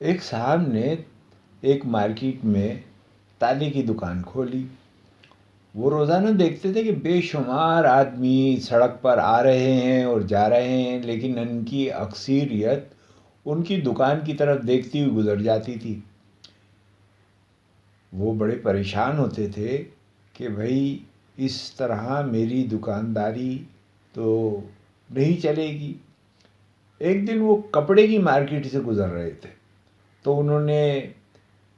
ایک صاحب نے ایک مارکیٹ میں تالے کی دکان کھولی۔ وہ روزانہ دیکھتے تھے کہ بے شمار آدمی سڑک پر آ رہے ہیں اور جا رہے ہیں، لیکن ان کی اکثریت ان کی دکان کی طرف دیکھتی ہوئی گزر جاتی تھی۔ وہ بڑے پریشان ہوتے تھے کہ بھئی اس طرح میری دکانداری تو نہیں چلے گی۔ ایک دن وہ کپڑے کی مارکیٹ سے گزر رہے تھے، تو انہوں نے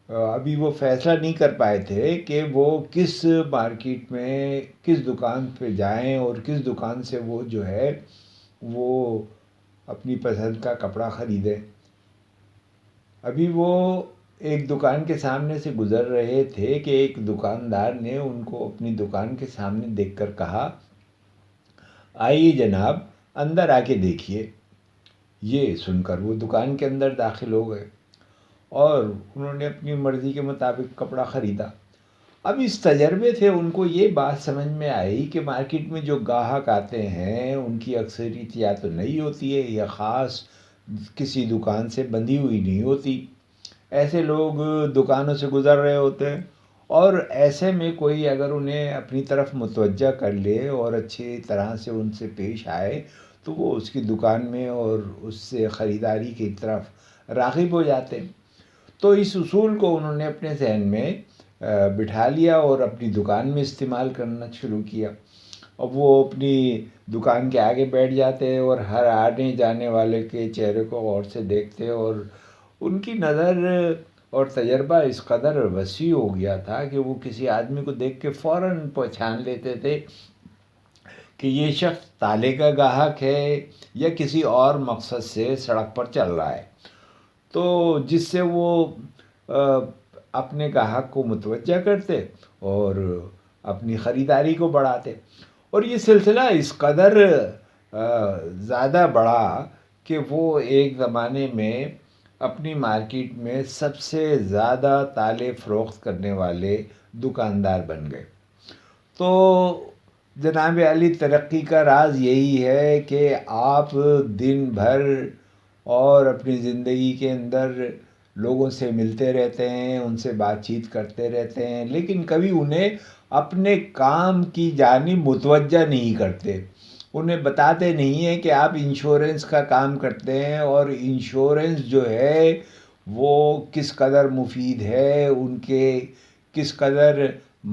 ابھی وہ فیصلہ نہیں کر پائے تھے کہ وہ کس مارکیٹ میں کس دکان پہ جائیں اور کس دکان سے وہ جو ہے وہ اپنی پسند کا کپڑا خریدیں۔ ابھی وہ ایک دکان کے سامنے سے گزر رہے تھے کہ ایک دکاندار نے ان کو اپنی دکان کے سامنے دیکھ کر کہا، آئیے جناب اندر آ کے دیکھیے۔ یہ سن کر وہ دکان کے اندر داخل ہو گئے اور انہوں نے اپنی مرضی کے مطابق کپڑا خریدا۔ اب اس تجربے سے ان کو یہ بات سمجھ میں آئی کہ مارکیٹ میں جو گاہک آتے ہیں ان کی اکثریت یا تو نہیں ہوتی ہے یا خاص کسی دکان سے بندھی ہوئی نہیں ہوتی۔ ایسے لوگ دکانوں سے گزر رہے ہوتے ہیں، اور ایسے میں کوئی اگر انہیں اپنی طرف متوجہ کر لے اور اچھی طرح سے ان سے پیش آئے تو وہ اس کی دکان میں اور اس سے خریداری کی طرف راغب ہو جاتے ہیں۔ تو اس اصول کو انہوں نے اپنے ذہن میں بٹھا لیا اور اپنی دکان میں استعمال کرنا شروع کیا۔ اب وہ اپنی دکان کے آگے بیٹھ جاتے اور ہر آنے جانے والے کے چہرے کو غور سے دیکھتے، اور ان کی نظر اور تجربہ اس قدر وسیع ہو گیا تھا کہ وہ کسی آدمی کو دیکھ کے فوراً پہچان لیتے تھے کہ یہ شخص تالے کا گاہک ہے یا کسی اور مقصد سے سڑک پر چل رہا ہے، تو جس سے وہ اپنے گاہک کو متوجہ کرتے اور اپنی خریداری کو بڑھاتے۔ اور یہ سلسلہ اس قدر زیادہ بڑھا کہ وہ ایک زمانے میں اپنی مارکیٹ میں سب سے زیادہ تالے فروخت کرنے والے دکاندار بن گئے۔ تو جناب عالی ترقی کا راز یہی ہے کہ آپ دن بھر اور اپنی زندگی کے اندر لوگوں سے ملتے رہتے ہیں، ان سے بات چیت کرتے رہتے ہیں، لیکن کبھی انہیں اپنے کام کی جانب متوجہ نہیں کرتے۔ انہیں بتاتے نہیں ہیں کہ آپ انشورنس کا کام کرتے ہیں اور انشورنس جو ہے وہ کس قدر مفید ہے، ان کے کس قدر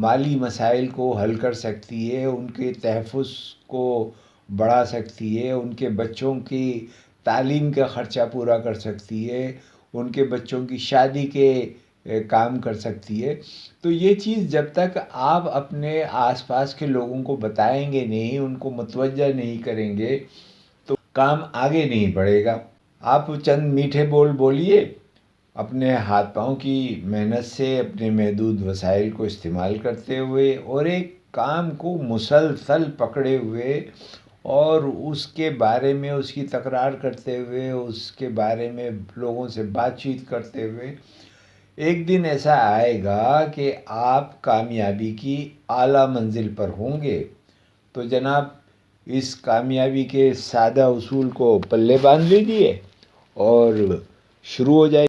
مالی مسائل کو حل کر سکتی ہے، ان کے تحفظ کو بڑھا سکتی ہے، ان کے بچوں کی تعلیم کا خرچہ پورا کر سکتی ہے، ان کے بچوں کی شادی کے کام کر سکتی ہے۔ تو یہ چیز جب تک آپ اپنے آس پاس کے لوگوں کو بتائیں گے نہیں، ان کو متوجہ نہیں کریں گے تو کام آگے نہیں بڑھے گا۔ آپ چند میٹھے بول بولیے، اپنے ہاتھ پاؤں کی محنت سے اپنے محدود وسائل کو استعمال کرتے ہوئے اور ایک کام کو مسلسل پکڑے ہوئے اور اس کے بارے میں اس کی تکرار کرتے ہوئے، اس کے بارے میں لوگوں سے بات چیت کرتے ہوئے ایک دن ایسا آئے گا کہ آپ کامیابی کی اعلیٰ منزل پر ہوں گے۔ تو جناب اس کامیابی کے سادہ اصول کو پلے باندھ لیجیے اور شروع ہو جائے